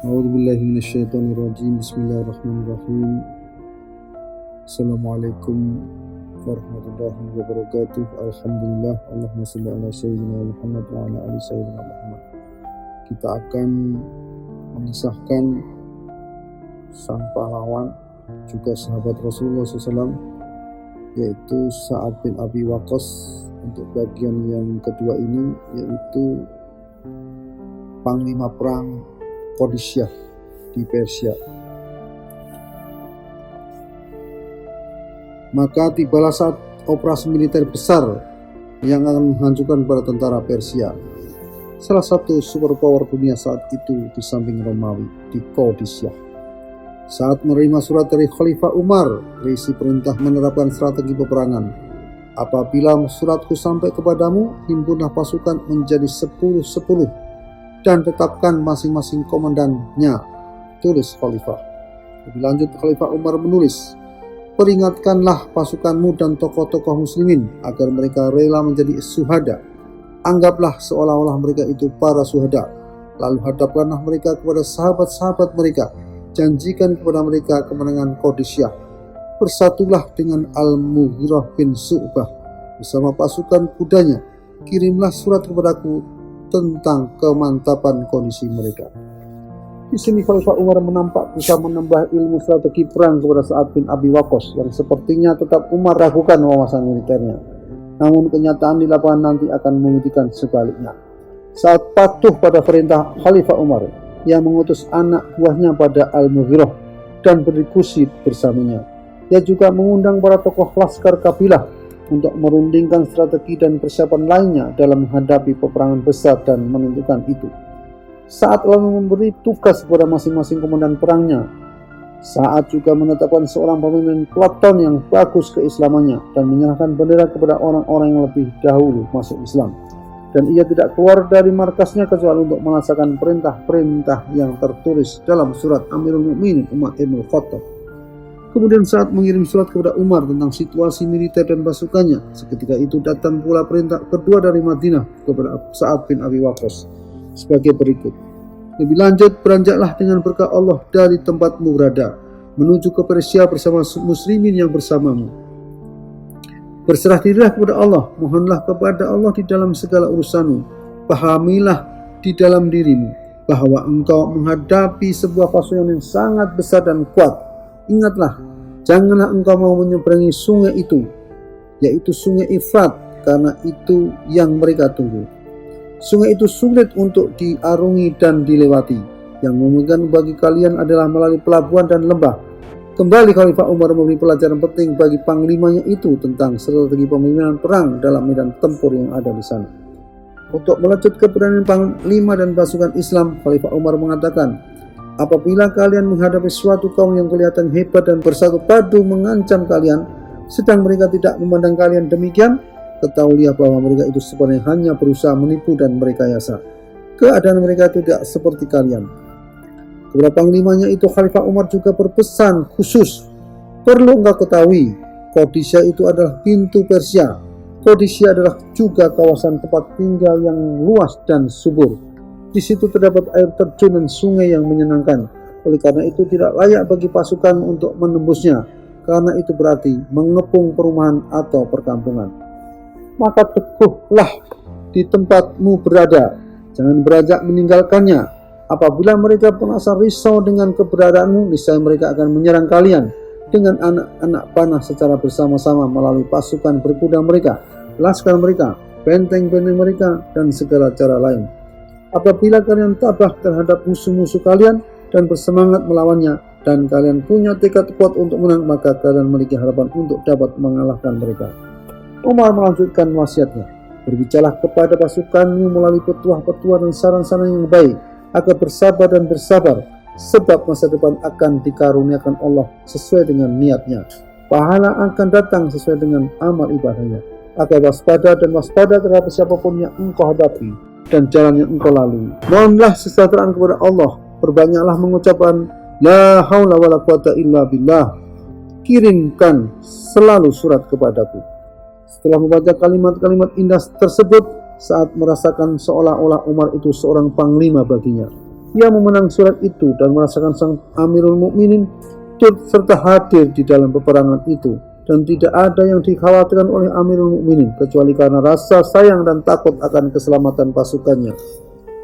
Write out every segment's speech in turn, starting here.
A'udzubillahi minasyaitonirrajim. Bismillahirrahmanirrahim. Assalamualaikum warahmatullahi wabarakatuh. Alhamdulillah. Allahumma shalli ala sayyidina Muhammad wa ala ali sayyidina Muhammad. Kita akan mengisahkan sang pahlawan juga sahabat Rasulullah SAW, yaitu Sa'ad bin Abi Waqqas. Untuk bagian yang kedua ini yaitu panglima perang Qadisiyah di Persia. Maka tibalah saat operasi militer besar yang akan menghancurkan para tentara Persia, salah satu superpower dunia saat itu di samping Romawi, di Qadisiyah. Saat menerima surat dari Khalifah Umar berisi perintah menerapkan strategi peperangan. Apabila suratku sampai kepadamu, himpunlah pasukan menjadi 10-10 dan tetapkan masing-masing komandannya, tulis Khalifah. Lebih lanjut, Khalifah Umar menulis, peringatkanlah pasukanmu dan tokoh-tokoh muslimin agar mereka rela menjadi syuhada. Anggaplah seolah-olah mereka itu para syuhada. Lalu hadapkanlah mereka kepada sahabat-sahabat mereka. Janjikan kepada mereka kemenangan Qadisiyah. Bersatulah dengan Al-Mughirah bin Syu'bah bersama pasukan kudanya. Kirimlah surat kepadaku tentang kemantapan kondisi mereka. Di sini Khalifah Umar menampak bisa menambah ilmu strategi perang kepada Sa'ad bin Abi Waqqas yang sepertinya tetap Umar ragukan wawasan militernya. Namun kenyataan di lapangan nanti akan membuktikan sebaliknya. Saat patuh pada perintah Khalifah Umar, ia mengutus anak buahnya pada Al-Mughirah dan berdiskusi bersamanya. Ia juga mengundang para tokoh laskar kabilah untuk merundingkan strategi dan persiapan lainnya dalam menghadapi peperangan besar dan menentukan itu. Saat lalu memberi tugas kepada masing-masing komandan perangnya. Saat juga menetapkan seorang pemimpin peleton yang bagus keislamannya dan menyerahkan bendera kepada orang-orang yang lebih dahulu masuk Islam. Dan ia tidak keluar dari markasnya kecuali untuk melaksanakan perintah-perintah yang tertulis dalam surat Amirul Mukminin Umar ibn Khattab. Kemudian saat mengirim surat kepada Umar tentang situasi militer dan pasukannya, seketika itu datang pula perintah kedua dari Madinah kepada Sa'ad bin Abi Waqqas sebagai berikut. Lebih lanjut, beranjaklah dengan berkah Allah dari tempatmu berada, menuju ke Persia bersama muslimin yang bersamamu. Berserah dirilah kepada Allah, mohonlah kepada Allah di dalam segala urusanmu. Pahamilah di dalam dirimu bahwa engkau menghadapi sebuah pasukan yang sangat besar dan kuat. Ingatlah, janganlah engkau mau menyeberangi sungai itu, yaitu sungai Efrat, karena itu yang mereka tunggu. Sungai itu sulit untuk diarungi dan dilewati. Yang memungkinkan bagi kalian adalah melalui pelabuhan dan lembah. Kembali Khalifah Umar memberi pelajaran penting bagi panglimanya itu tentang strategi pemimpinan perang dalam medan tempur yang ada di sana. Untuk melanjut keberanian panglima dan pasukan Islam, Khalifah Umar mengatakan, apabila kalian menghadapi suatu kaum yang kelihatan hebat dan bersatu padu mengancam kalian, sedang mereka tidak memandang kalian demikian, ketahuilah bahwa mereka itu sebenarnya hanya berusaha menipu dan merekayasa. Keadaan mereka tidak seperti kalian. Kepada panglimanya itu Khalifah Umar juga berpesan khusus, perlu engkau ketahui, Qadisiyah itu adalah pintu Persia. Qadisiyah adalah juga kawasan tempat tinggal yang luas dan subur. Di situ terdapat air terjun dan sungai yang menyenangkan. Oleh karena itu tidak layak bagi pasukan untuk menembusnya, karena itu berarti mengepung perumahan atau perkampungan. Maka teguhlah di tempatmu berada, jangan beranjak meninggalkannya. Apabila mereka merasa risau dengan keberadaanmu, niscaya mereka akan menyerang kalian dengan anak-anak panah secara bersama-sama melalui pasukan berkuda mereka, laskar mereka, benteng-benteng mereka, dan segala cara lain. Apabila kalian tabah terhadap musuh-musuh kalian dan bersemangat melawannya, dan kalian punya tekad kuat untuk menang, maka kalian memiliki harapan untuk dapat mengalahkan mereka. Umar melanjutkan wasiatnya, berbicaralah kepada pasukanmu melalui petuah-petuah dan saran-saran yang baik, agar bersabar dan bersabar, sebab masa depan akan dikaruniakan Allah sesuai dengan niatnya. Pahala akan datang sesuai dengan amal ibadahnya. Agar waspada dan waspada terhadap siapapun yang engkau hadapi dan jalan yang engkau lalui. Mohonlah kesejahteraan kepada Allah. Perbanyaklah mengucapkan la haula wala quwata illa billah. Kirimkan selalu surat kepadaku. Setelah membaca kalimat-kalimat indah tersebut, saat merasakan seolah-olah Umar itu seorang panglima baginya, Ia memenang surat itu dan merasakan sang Amirul Mukminin turut serta hadir di dalam peperangan itu, dan tidak ada yang dikhawatirkan oleh Amirul Mukminin kecuali karena rasa sayang dan takut akan keselamatan pasukannya.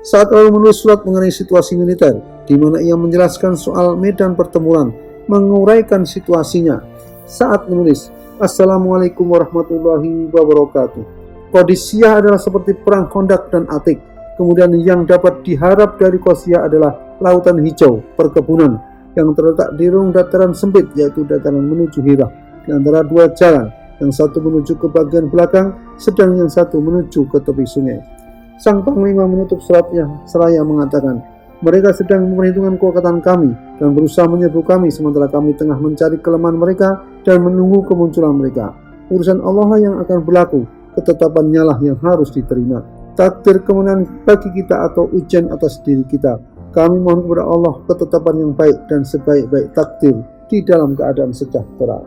Saat lalu menulis surat mengenai situasi militer, di mana ia menjelaskan soal medan pertempuran, menguraikan situasinya. Saat menulis, Assalamualaikum warahmatullahi wabarakatuh. Qadisiyah adalah seperti perang Khandaq dan Atik. Kemudian yang dapat diharap dari Qadisiyah adalah lautan hijau, perkebunan yang terletak di rung dataran sempit, yaitu dataran menuju Hira, di antara dua jalan, yang satu menuju ke bagian belakang, sedang yang satu menuju ke tepi sungai. Sang Panglima menutup suratnya seraya mengatakan, mereka sedang memperhitungkan kekuatan kami dan berusaha menyerbu kami, sementara kami tengah mencari kelemahan mereka dan menunggu kemunculan mereka. Urusan Allah lah yang akan berlaku, ketetapannya lah yang harus diterima. Takdir kemenangan bagi kita atau ujian atas diri kita. Kami mohon kepada Allah ketetapan yang baik dan sebaik-baik takdir di dalam keadaan sejahtera.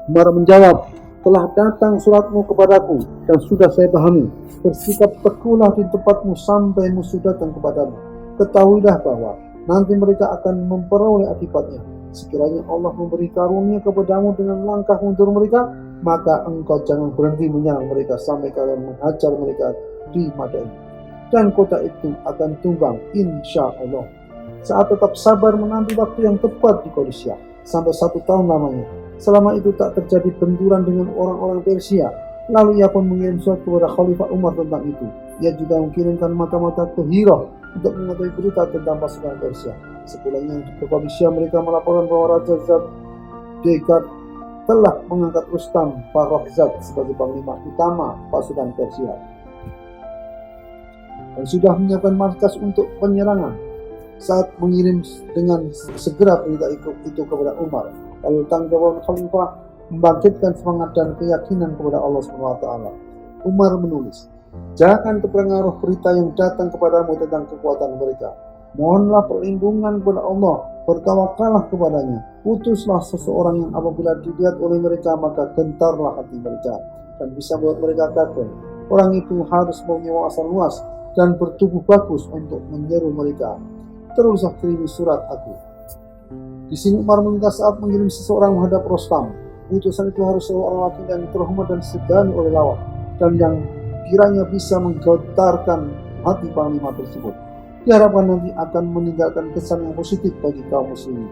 Umar menjawab, telah datang suratmu kepadaku dan sudah saya pahami. Bersikap teguhlah di tempatmu sampai musuh datang kepadamu. Ketahuilah bahwa nanti mereka akan memperoleh akibatnya. Sekiranya Allah memberi karunia kepadamu dengan langkah mundur mereka, maka engkau jangan berhenti menyerang mereka sampai kalian menghajar mereka di Madain, dan kota itu akan tumbang insya Allah. Saat tetap sabar menanti waktu yang tepat di Qadisiyah sampai 1 tahun lamanya. Selama itu tak terjadi benturan dengan orang-orang Persia. Lalu ia pun mengirim surat kepada Khalifah Umar tentang itu. Ia juga mengirimkan mata-mata ke Hira untuk mengetahui berita tentang pasukan Persia. Sepulangnya ke Qadisiyah, mereka melaporkan bahwa Raja Zadegard telah mengangkat Rustam Farrokhzad sebagai panglima utama pasukan Persia dan sudah menyiapkan markas untuk penyerangan. Saat mengirim dengan segera berita itu kepada Umar, lalu tanggapan Khalifah membangkitkan semangat dan keyakinan kepada Allah SWT. Umar menulis, jangan terpengaruh berita yang datang kepadamu tentang kekuatan mereka. Mohonlah perlindungan kepada Allah, bertawakallah kepadanya. Utuslah seseorang yang apabila dilihat oleh mereka maka gentarlah hati mereka dan bisa membuat mereka kafir. Orang itu harus mempunyai wawasan luas dan bertubuh bagus untuk menyeru mereka. Teruslah kirimi surat aku. Di sini Umar meminta saat mengirim seseorang menghadap Rustam, utusan itu harus seorang laki yang terhormat dan segani oleh lawan, dan yang kiranya bisa menggetarkan hati panglima tersebut. Diharapkan nanti akan meninggalkan kesan yang positif bagi kaum muslimin.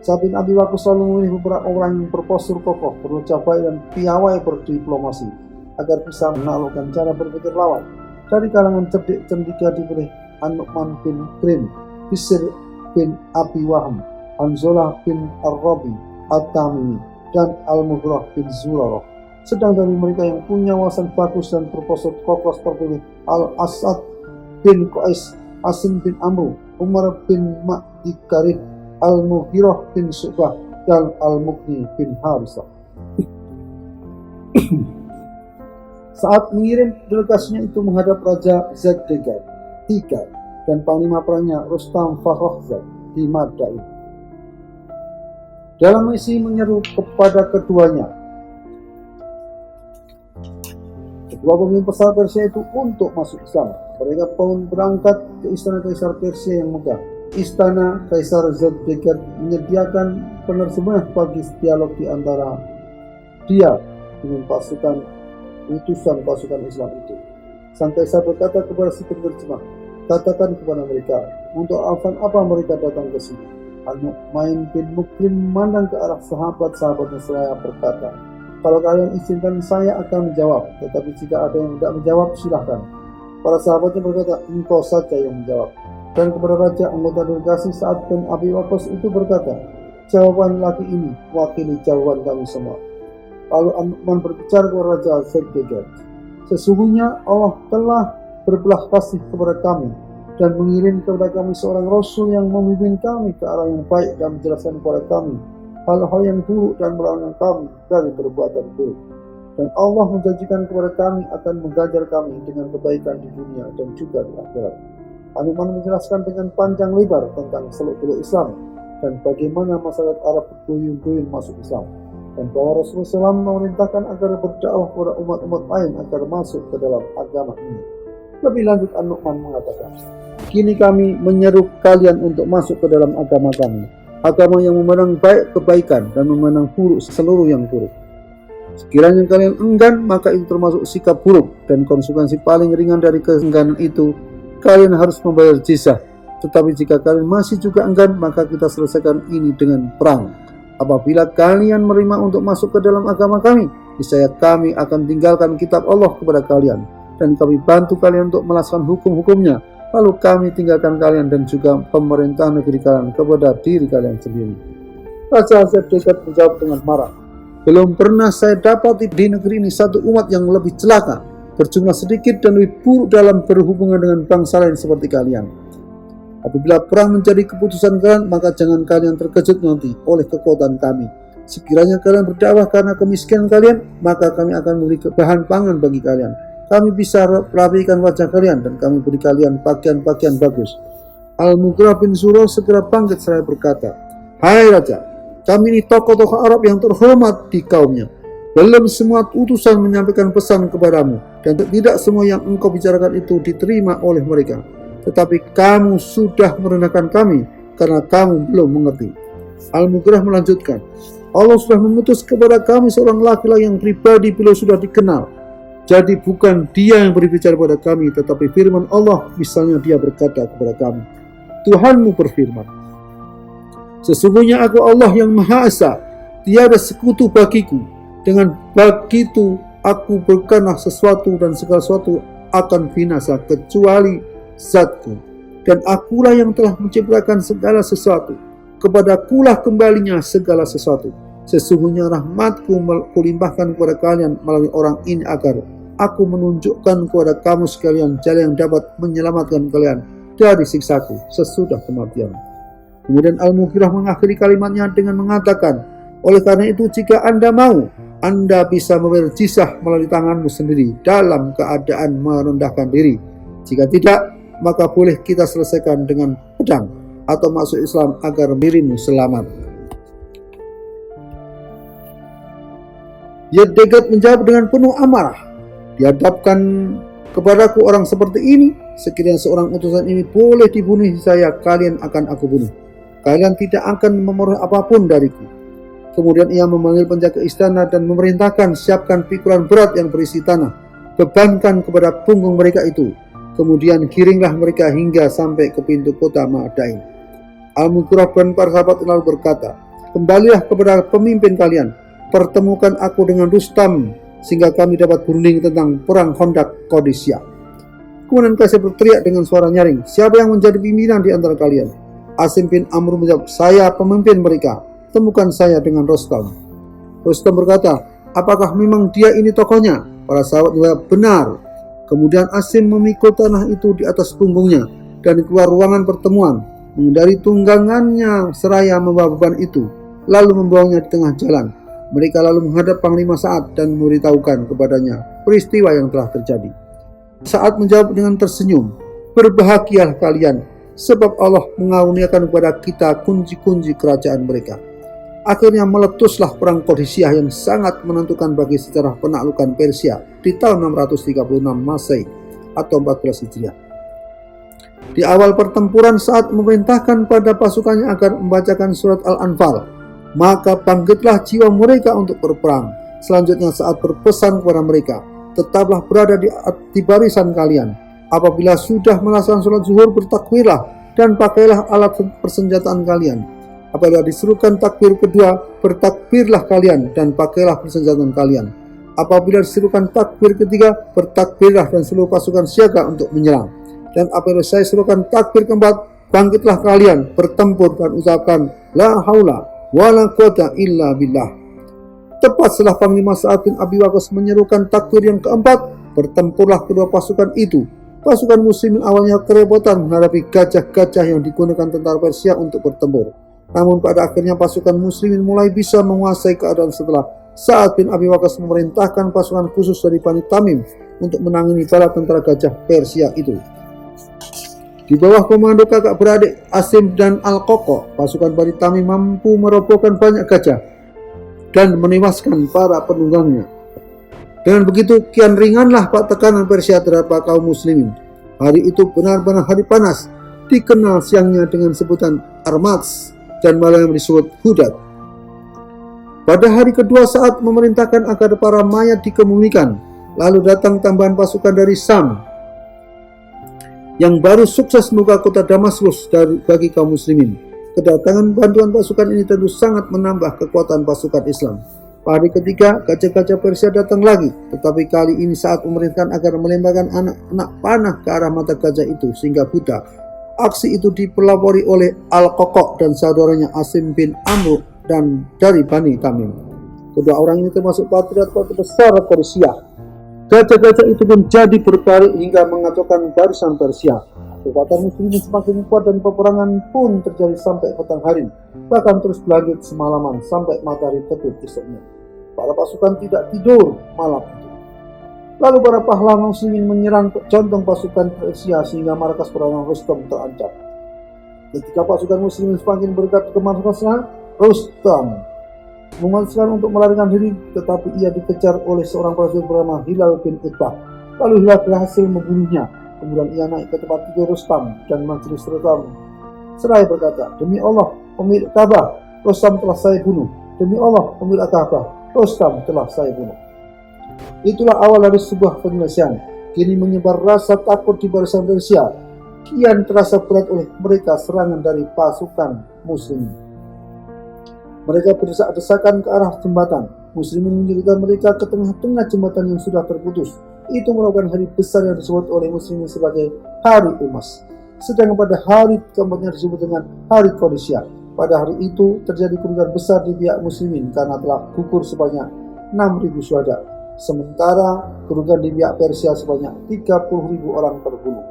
Sa'ad bin Abi Waqqas selalu memilih beberapa orang yang berpostur kokoh, berucap baik dan piawai berdiplomasi, agar bisa menaklukkan cara berpikir lawan. Dari kalangan cerdik cendekia dipilih An-Nu'man bin Qrim, Bishr bin Abi Waham, Hanzalah bin Ar-Rabi, At-Tamimi, dan Al-Mughirah bin Zurarah. Sedang dari mereka yang punya wawasan bagus dan berpostur kokoh terpilih Al-Asad bin Qais, Asim bin Amru, Umar bin Ma'di Karib, Al-Mughirah bin Syu'bah, dan Al-Mughni bin Harisah. Saat mengirim delegasinya itu menghadap Raja Zadegard III dan panglima perangnya Rustam Farrokhzad di Madain. Dalam misi menyeru kepada keduanya, kedua pemimpin besar Persia itu untuk masuk Islam. Mereka pun berangkat ke istana Kaisar Persia yang megah. Istana Kaisar Zadegard menyediakan penerjemah bagi dialog di antara dia dengan utusan pasukan Islam itu. Sang Kaisar berkata kepada si penerjemah, katakan kepada mereka, untuk alasan apa mereka datang ke sini. An-Nu'man bin Muqrin memandang ke arah sahabat-sahabatnya seraya berkata, kalau kalian izinkan saya akan menjawab, tetapi jika ada yang tidak menjawab silahkan. Para sahabatnya berkata, engkau saja yang menjawab. Dan kepada raja, anggota delegasi Sa'ad bin Abi Waqqas itu berkata, jawaban laki ini wakili jawaban kami semua. Lalu An-Nu'man berbicara kepada Raja Zadegard, sesungguhnya Allah telah berbelah kasih kepada kami dan mengirim kepada kami seorang Rasul yang memimpin kami ke arah yang baik dan menjelaskan kepada kami hal-hal yang buruk dan melarang kami dari perbuatan buruk. Dan Allah menjanjikan kepada kami akan mengganjar kami dengan kebaikan di dunia dan juga di akhirat. An-Nu'man menjelaskan dengan panjang lebar tentang seluk-beluk Islam dan bagaimana masyarakat Arab berduyun-duyun masuk Islam, dan bahwa Rasulullah SAW memerintahkan agar berdakwah kepada umat-umat lain agar masuk ke dalam agama ini. Lebih lanjut, An-Nu'man mengatakan, kini kami menyeru kalian untuk masuk ke dalam agama kami, agama yang memandang baik kebaikan dan memandang buruk seluruh yang buruk. Sekiranya kalian enggan, maka itu termasuk sikap buruk, dan konsekuensi paling ringan dari keengganan itu, kalian harus membayar jizyah. Tetapi jika kalian masih juga enggan, maka kita selesaikan ini dengan perang. Apabila kalian menerima untuk masuk ke dalam agama kami, niscaya kami akan tinggalkan kitab Allah kepada kalian, dan kami bantu kalian untuk melaksanakan hukum-hukumnya. Lalu kami tinggalkan kalian dan juga pemerintah negeri kalian kepada diri kalian sendiri. Raja Zedekiah menjawab dengan marah, belum pernah saya dapati di negeri ini satu umat yang lebih celaka, berjumlah sedikit dan lebih buruk dalam berhubungan dengan bangsa lain seperti kalian. Apabila perang menjadi keputusan kalian, maka jangan kalian terkejut nanti oleh kekuatan kami. Sekiranya kalian berdakwah karena kemiskinan kalian, maka kami akan memberi bahan pangan bagi kalian. Kami bisa rapikan wajah kalian dan kami beri kalian pakaian-pakaian bagus. Al-Mughirah bin Syu'bah segera bangkit seraya berkata, hai Raja, kami ini tokoh-tokoh Arab yang terhormat di kaumnya. Belum semua utusan menyampaikan pesan kepadamu, dan tidak semua yang engkau bicarakan itu diterima oleh mereka. Tetapi kamu sudah merendahkan kami karena kamu belum mengerti. Al-Mughirah melanjutkan, Allah sudah mengutus kepada kami seorang laki-laki yang pribadi beliau sudah dikenal. Jadi bukan dia yang berbicara kepada kami, tetapi firman Allah. Misalnya dia berkata kepada kami, Tuhanmu berfirman, sesungguhnya aku Allah yang Maha Esa, tiada sekutu bagiku. Dengan begitu aku berkenah sesuatu dan segala sesuatu akan binasa kecuali Zatku, dan akulah yang telah menciptakan segala sesuatu. Kepadakulah kembalinya segala sesuatu. Sesungguhnya rahmatku kulimpahkan kepada kalian melalui orang ini agar aku menunjukkan kepada kamu sekalian jalan yang dapat menyelamatkan kalian dari siksaku sesudah kematian. Kemudian Al-Mughirah mengakhiri kalimatnya dengan mengatakan, oleh karena itu jika Anda mau, Anda bisa membayar jizyah melalui tanganmu sendiri dalam keadaan merendahkan diri. Jika tidak, maka boleh kita selesaikan dengan pedang atau masuk Islam agar dirimu selamat. Zedekiah menjawab dengan penuh amarah, dihadapkan kepadaku orang seperti ini, sekiranya seorang utusan ini boleh dibunuh saya, kalian akan aku bunuh. Kalian tidak akan memerlukan apapun dariku. Kemudian ia memanggil penjaga istana dan memerintahkan, siapkan pikulan berat yang berisi tanah, bebankan kepada punggung mereka itu. Kemudian kiringlah mereka hingga sampai ke pintu kota Ma'dain. Al-Mughirah dan para sahabat lalu berkata, kembalilah kepada pemimpin kalian, pertemukan aku dengan Rustam, sehingga kami dapat berunding tentang perang Khandaq Qadisiyah. Kemudian Qais berteriak dengan suara nyaring, siapa yang menjadi pimpinan di antara kalian? Asim bin Amr menjawab, saya pemimpin mereka, temukan saya dengan Rustam. Rustam berkata, apakah memang dia ini tokohnya? Para sahabat menjawab, benar. Kemudian Asim memikul tanah itu di atas punggungnya dan keluar ruangan pertemuan, menghindari tunggangannya seraya membawa beban itu, lalu membawanya di tengah jalan. Mereka lalu menghadap Panglima Sa'ad dan memberitahukan kepadanya peristiwa yang telah terjadi. Sa'ad menjawab dengan tersenyum, berbahagialah kalian, sebab Allah mengaruniakan kepada kita kunci-kunci kerajaan mereka. Akhirnya meletuslah perang Qadisiyah yang sangat menentukan bagi sejarah penaklukan Persia di tahun 636 Masehi atau 14 Hijriah. Di awal pertempuran Sa'ad memerintahkan pada pasukannya agar membacakan surat Al-Anfal. Maka bangkitlah jiwa mereka untuk berperang. Selanjutnya Sa'ad berpesan kepada mereka, tetaplah berada di barisan kalian. Apabila sudah melaksanakan sholat zuhur, bertakbirlah dan pakailah alat persenjataan kalian. Apabila diserukan takbir kedua, bertakbirlah kalian dan pakailah persenjataan kalian. Apabila diserukan takbir ketiga, bertakbirlah dan seluruh pasukan siaga untuk menyerang. Dan apabila saya serukan takbir keempat, bangkitlah kalian, bertempur dan ucapkan la haula wala quwata illa billah. Tepat setelah Panglima Sa'ad bin Abi Waqqas menyerukan takbir yang keempat, bertempurlah kedua pasukan itu. Pasukan muslimin awalnya kerepotan menghadapi gajah-gajah yang digunakan tentara Persia untuk bertempur. Namun pada akhirnya pasukan muslimin mulai bisa menguasai keadaan setelah Sa'ad bin Abi Waqqas memerintahkan pasukan khusus dari Bani Tamim untuk menangani bala tentara gajah Persia itu. Di bawah komando kakak beradik Asim dan Al-Qoqo, pasukan Bani Tamim mampu merobohkan banyak gajah dan menewaskan para penunggangnya. Dengan begitu kian ringanlah tekanan Persia terhadap kaum muslimin. Hari itu benar-benar hari panas. dikenal siangnya dengan sebutan Armats dan malam disebut Hudad. Pada hari kedua saat memerintahkan agar para mayat dikebumikan, lalu datang tambahan pasukan dari Sam yang baru sukses membuka kota Damaskus bagi kaum muslimin. Kedatangan bantuan pasukan ini tentu sangat menambah kekuatan pasukan Islam. Pada hari ketiga, gajah-gajah Persia datang lagi, tetapi kali ini saat memerintahkan agar melemparkan anak panah ke arah mata gajah itu sehingga buta. Aksi itu dipelopori oleh Al-Qoqo dan saudaranya Asim bin Amr dan dari Bani Tamim. Kedua orang ini termasuk patriot besar Quraisy. Gajah-gajah itu pun jadi berbalik hingga mengacaukan barisan Persia. Kekuatan muslimin semakin kuat dan peperangan pun terjadi sampai petang hari, bahkan terus berlanjut semalaman sampai matahari terbit esoknya. Para pasukan tidak tidur malam itu. Lalu para pahlawan muslimin menyerang jantung pasukan Persia sehingga markas perang Rustam terancam. Ketika pasukan muslimin semakin berdekat ke markasnya, Rustam memutuskan untuk melarikan diri, tetapi ia dikejar oleh seorang prajurit bernama Hilal bin Utbah. Lalu Hilal berhasil membunuhnya. Kemudian ia naik ke tempat tidur Rustam dan majelis Rustam seraya berkata, "Demi Allah, pemilik Ka'bah, Rustam telah saya bunuh. Demi Allah, pemilik Ka'bah, Rustam telah saya bunuh." Itulah awal dari sebuah penyelesaian. Kini menyebar rasa takut di barisan Persia. Kian terasa berat oleh mereka serangan dari pasukan muslimin. Mereka berdesak-desakan ke arah jembatan. Muslimin menjadikan mereka ke tengah-tengah jembatan yang sudah terputus. Itu merupakan hari besar yang disebut oleh muslimin sebagai Hari Umas. Sedangkan pada hari keempatnya disebut dengan Hari Qadisiyah. Pada hari itu terjadi kerugian besar di pihak muslimin karena telah gugur sebanyak 6.000 syuhada. Sementara kerugian di pihak Persia sebanyak 30.000 orang terbunuh.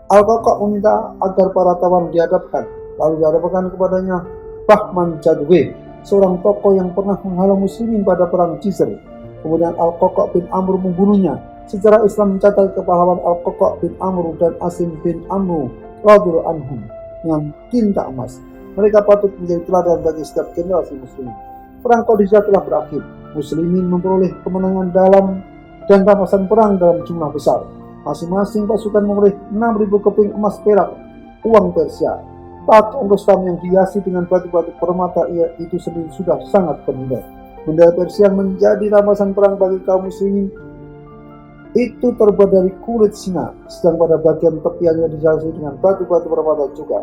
Al-Qoqo meminta agar para tawanan dihadapkan. Lalu dihadapkan kepadanya Bahman Jadwe, seorang tokoh yang pernah menghalau muslimin pada perang Jizr. Kemudian Al-Qoqo bin Amr membunuhnya. Sejarah Islam mencatat kepahlawanan Al-Qoqo bin Amr dan Asim bin Amr radhiyallahu anhum dengan tinta emas. Mereka patut menjadi teladan bagi setiap generasi muslimin. Perang Qadisiyah telah berakhir. Muslimin memperoleh kemenangan dalam dan rampasan perang dalam jumlah besar. Masing-masing pasukan memperoleh 6.000 keping emas perak uang Persia. Patung Rustam yang dihiasi dengan batu-batu permata itu sendiri sudah sangat bernilai. Bendera Persia menjadi rampasan perang bagi kaum muslimin. Itu terbuat dari kulit singa, sedang pada bagian tepiannya dihiasi dengan batu-batu permata juga.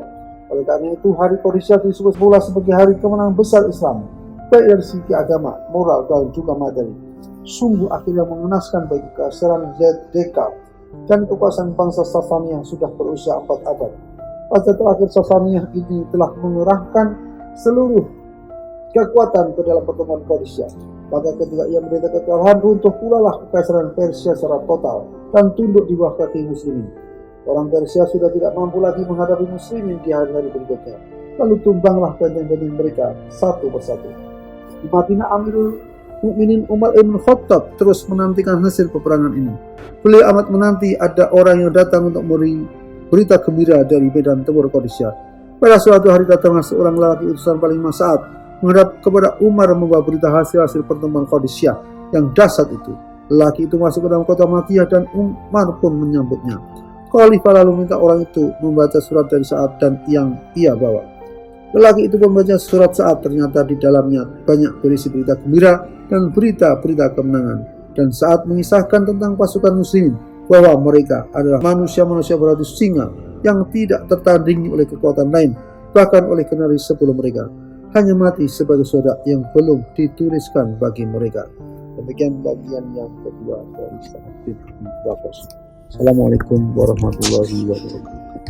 Oleh karena itu, Hari Qadisiyah disebut pula sebagai hari kemenangan besar Islam, baik dari segi agama, moral, dan juga materi. Sungguh akhirnya mengenaskan bagi keasiran Zedeka dan kekuasaan bangsa Sasaniyah yang sudah berusia 4 abad. Pada terakhir Sasaniyah ini telah mengerahkan seluruh kekuatan ke dalam pertemuan Qadisiyah. Maka ketika ia menderita kekalahan, runtuh pula lah kekaisaran Persia secara total dan tunduk di bawah kaki muslimin. Orang Persia sudah tidak mampu lagi menghadapi muslimin di hari-hari berikutnya. Lalu tumbanglah benteng-benteng mereka satu persatu. Di Madinah, Amirul Mukminin Umar ibn Khattab terus menantikan hasil peperangan ini. Beliau amat menanti ada orang yang datang untuk memberi berita gembira dari medan tempur Qadisiyah. Pada suatu hari datanglah seorang lelaki utusan paling Mas'ad menghadap kepada Umar membawa berita hasil pertemuan Qadisiyah yang dahsyat itu. Lelaki itu masuk ke dalam kota Madinah dan Umar pun menyambutnya. Khalifah lalu minta orang itu membaca surat dari Sa'ad dan yang ia bawa. Lelaki itu membaca surat Sa'ad, ternyata di dalamnya banyak berisi berita gembira dan berita-berita kemenangan. Dan Sa'ad mengisahkan tentang pasukan muslimin bahwa mereka adalah manusia-manusia beratus singa yang tidak tertandingi oleh kekuatan lain, bahkan oleh generasi sebelum mereka. Hanya mati sebagai syuhada yang belum dituliskan bagi mereka. Demikian bagian yang kedua dari Sa'ad bin Abi Waqqas. Assalamualaikum warahmatullahi wabarakatuh.